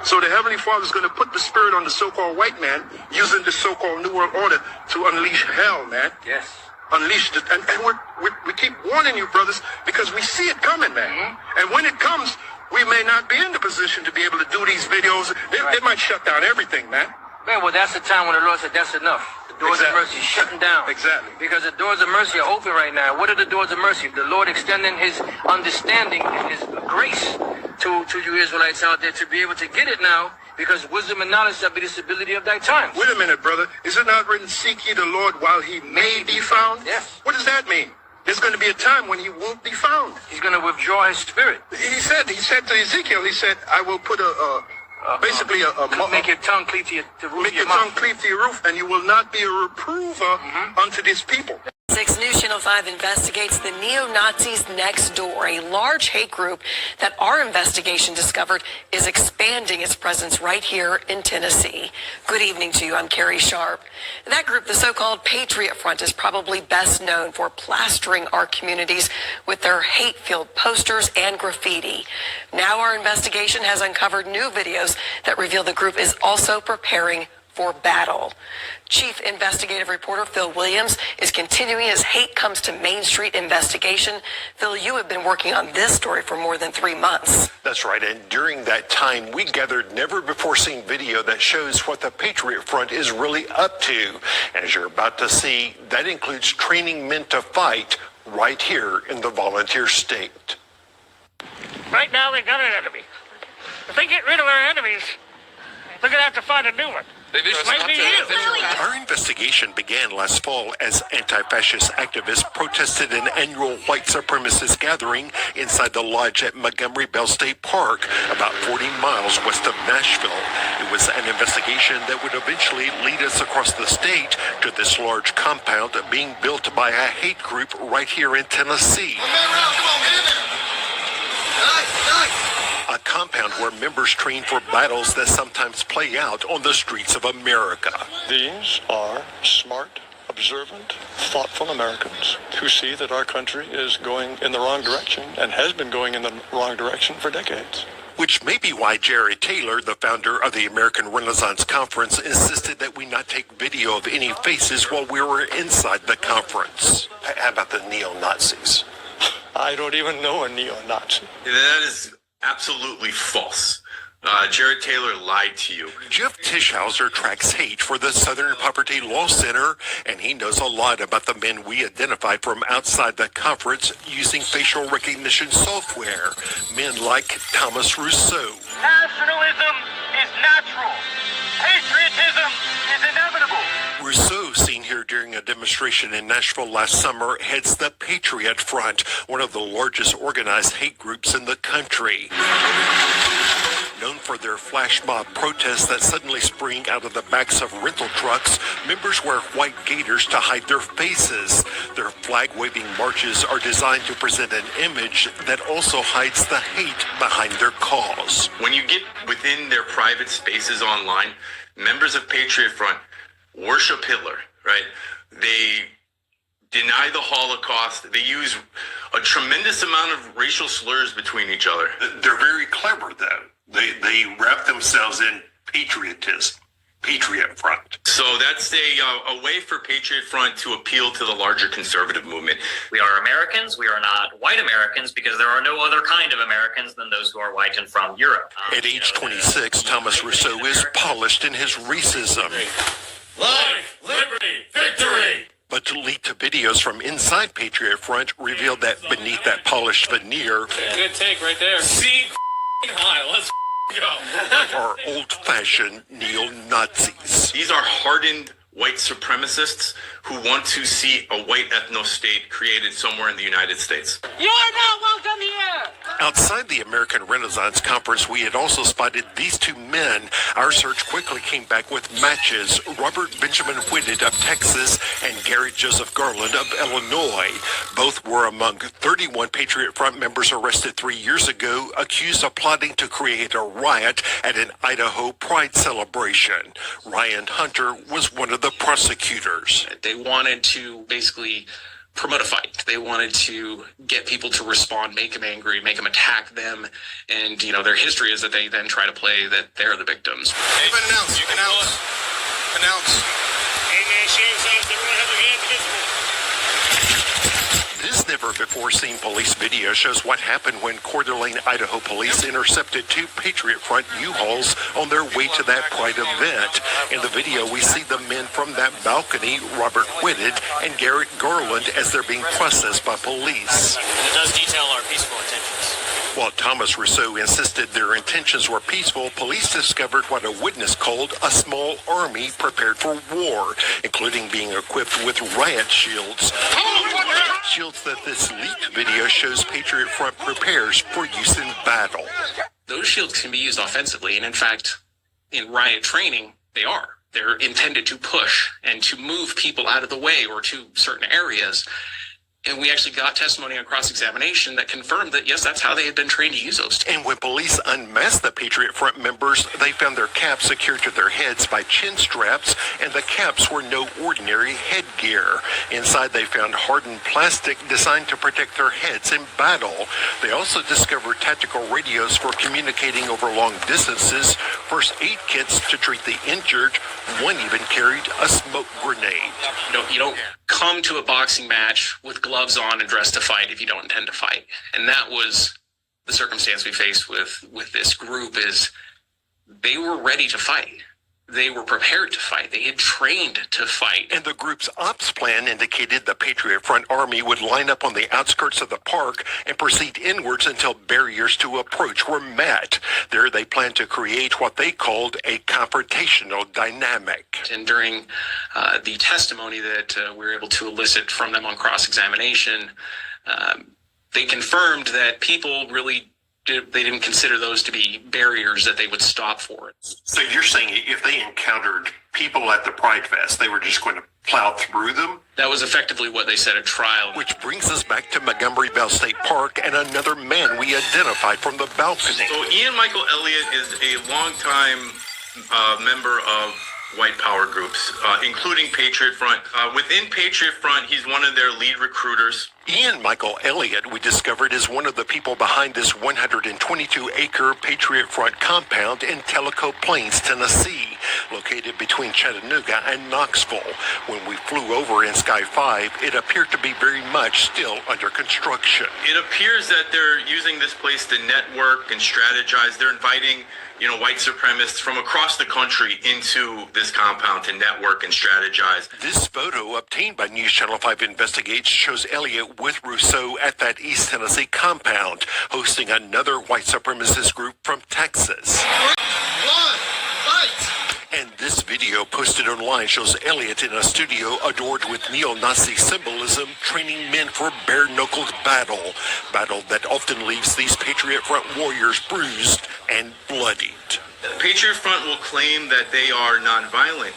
So the Heavenly Father is going to put the spirit on the so-called white man using the so-called New World Order to unleash hell, man. Yes. Unleash it. And we keep warning you, brothers, because we see it coming, man. Mm-hmm. And when it comes, we may not be in the position to be able to do these videos. They might shut down everything, man. Man, well, that's the time when the Lord said, that's enough. The doors of mercy shutting down. Exactly. Because the doors of mercy are open right now. What are the doors of mercy? The Lord extending his understanding and his grace to you Israelites out there to be able to get it now, because wisdom and knowledge shall be the stability of thy times. Wait a minute, brother. Is it not written, seek ye the Lord while he may be found? Yes. What does that mean? There's going to be a time when he won't be found. He's going to withdraw his spirit. He said to Ezekiel, he said, I will put basically make your tongue cleave to the roof make of your your mouth. tongue cleave to your roof, and you will not be a reprover unto this people. 6 News Channel 5 investigates the neo-Nazis next door, a large hate group that our investigation discovered is expanding its presence right here in Tennessee. Good evening to you. I'm Carrie Sharp. That group, the so-called Patriot Front, is probably best known for plastering our communities with their hate-filled posters and graffiti. Now our investigation has uncovered new videos that reveal the group is also preparing for battle. Chief Investigative Reporter Phil Williams is continuing his Hate Comes to Main Street investigation. Phil, you have been working on this story for more than 3 months. That's right, and during that time, we gathered never-before-seen video that shows what the Patriot Front is really up to. As you're about to see, that includes training men to fight right here in the volunteer state. Right now, they got an enemy. If they get rid of our enemies, they're going to have to find a new one. Might be you. Our investigation began last fall as anti-fascist activists protested an annual white supremacist gathering inside the lodge at Montgomery Bell State Park, about 40 miles west of Nashville. It was an investigation that would eventually lead us across the state to this large compound being built by a hate group right here in Tennessee. A compound where members train for battles that sometimes play out on the streets of America. These are smart, observant, thoughtful Americans who see that our country is going in the wrong direction and has been going in the wrong direction for decades. Which may be why Jared Taylor, the founder of the American Renaissance Conference, insisted that we not take video of any faces while we were inside the conference. How about the neo-Nazis? I don't even know a neo-Nazi. That is absolutely false. Jared Taylor lied to you. Jeff Tischhauser tracks hate for the Southern Poverty Law Center, and he knows a lot about the men we identified from outside the conference using facial recognition software. Men like Thomas Rousseau. Nationalism is natural. Patriotism is inevitable. Rousseau, seen here during a demonstration in Nashville last summer, heads the Patriot Front, one of the largest organized hate groups in the country. Known for their flash mob protests that suddenly spring out of the backs of rental trucks, members wear white gaiters to hide their faces. Their flag-waving marches are designed to present an image that also hides the hate behind their cause. When you get within their private spaces online, members of Patriot Front worship Hitler, right? They deny the Holocaust. They use a tremendous amount of racial slurs between each other. They're very clever, though. They wrap themselves in patriotism, Patriot Front. So that's a way for Patriot Front to appeal to the larger conservative movement. We are Americans. We are not white Americans because there are no other kind of Americans than those who are white and from Europe. At age 26, Thomas Rousseau is polished in his racism. Life, liberty, victory! But leaked videos from inside Patriot Front revealed that beneath that polished veneer Good take right there. See high, let's go. are old-fashioned neo-Nazis. These are hardened white supremacists who want to see a white ethno-state created somewhere in the United States. You are not welcome here. Outside the American Renaissance Conference, we had also spotted these two men. Our search quickly came back with matches. Robert Benjamin Whitted of Texas and Garrett Joseph Garland of Illinois. Both were among 31 Patriot Front members arrested 3 years ago, accused of plotting to create a riot at an Idaho Pride celebration. Ryan Hunter was one of the prosecutors. They wanted to basically promote a fight. They wanted to get people to respond, make them angry, make them attack them. And, you know, their history is that they then try to play that they're the victims. Hey, but announce. You can announce. Hey, man, Shane says everyone have their hands visible. This never-before-seen police video shows what happened when Coeur d'Alene, Idaho police intercepted two Patriot Front U-Hauls on their way to that Pride event. In the video, we see the men from that balcony, Robert Whitted and Garrett Garland, as they're being processed by police. It does detail our peaceful intentions. While Thomas Rousseau insisted their intentions were peaceful, police discovered what a witness called a small army prepared for war, including being equipped with riot shields. Shields that this leaked video shows Patriot Front prepares for use in battle. Those shields can be used offensively, and in fact, in riot training, they are. They're intended to push and to move people out of the way or to certain areas. And we actually got testimony on cross-examination that confirmed that, yes, that's how they had been trained to use those. And when police unmasked the Patriot Front members, they found their caps secured to their heads by chin straps, and the caps were no ordinary headgear. Inside, they found hardened plastic designed to protect their heads in battle. They also discovered tactical radios for communicating over long distances, first aid kits to treat the injured. One even carried a smoke grenade. You don't come to a boxing match with gloves on and dressed to fight if you don't intend to fight. And that was the circumstance we faced with this group, is they were ready to fight. They were prepared to fight. They had trained to fight. And the group's ops plan indicated the Patriot Front Army would line up on the outskirts of the park and proceed inwards until barriers to approach were met. There they planned to create what they called a confrontational dynamic. And during the testimony that we were able to elicit from them on cross-examination, they confirmed that people really they didn't consider those to be barriers that they would stop for. So you're saying if they encountered people at the Pride Fest, they were just going to plow through them? That was effectively what they said at trial. Which brings us back to Montgomery Bell State Park and another man we identified from the balcony. So Ian Michael Elliott is a longtime member of white power groups, including Patriot Front. Within Patriot Front, he's one of their lead recruiters. Ian Michael Elliott, we discovered, is one of the people behind this 122-acre Patriot Front compound in Tellico Plains, Tennessee, located between Chattanooga and Knoxville. When we flew over in Sky 5, it appeared to be very much still under construction. It appears that they're using this place to network and strategize. They're inviting, white supremacists from across the country into this compound to network and strategize. This photo, obtained by News Channel 5 Investigates, shows Elliott with Rousseau at that East Tennessee compound, hosting another white supremacist group from Texas. And this video posted online shows Elliott in a studio adored with neo-Nazi symbolism, training men for bare-knuckled battle that often leaves these Patriot Front warriors bruised and bloodied. Patriot Front will claim that they are nonviolent,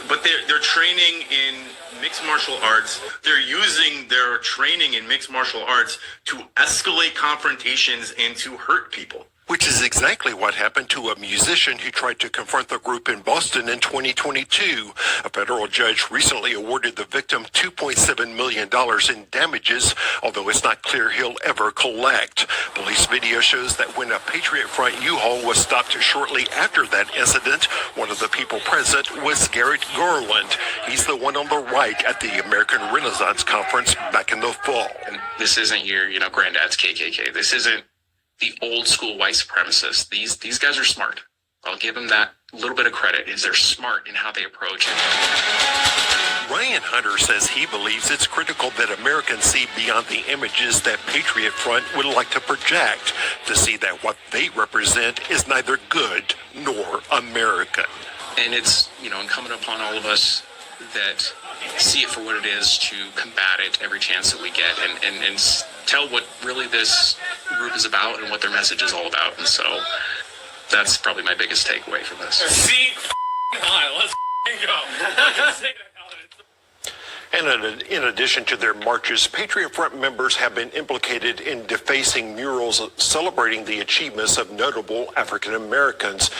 but they're training in mixed martial arts. They're using their training in mixed martial arts to escalate confrontations and to hurt people. Which is exactly what happened to a musician who tried to confront the group in Boston in 2022. A federal judge recently awarded the victim $2.7 million in damages, although it's not clear he'll ever collect. Police video shows that when a Patriot Front U-Haul was stopped shortly after that incident, one of the people present was Garrett Garland. He's the one on the right at the American Renaissance Conference back in the fall. And this isn't your, granddad's KKK. This isn't the old school white supremacists. These guys are smart. I'll give them that little bit of credit, is they're smart in how they approach it. Ryan Hunter says he believes it's critical that Americans see beyond the images that Patriot Front would like to project, to see that what they represent is neither good nor American. And it's, incumbent upon all of us that see it for what it is, to combat it every chance that we get, and tell what really this group is about and what their message is all about. And so that's probably my biggest takeaway from this. See high, let's go. And in addition to their marches, Patriot Front members have been implicated in defacing murals celebrating the achievements of notable African Americans.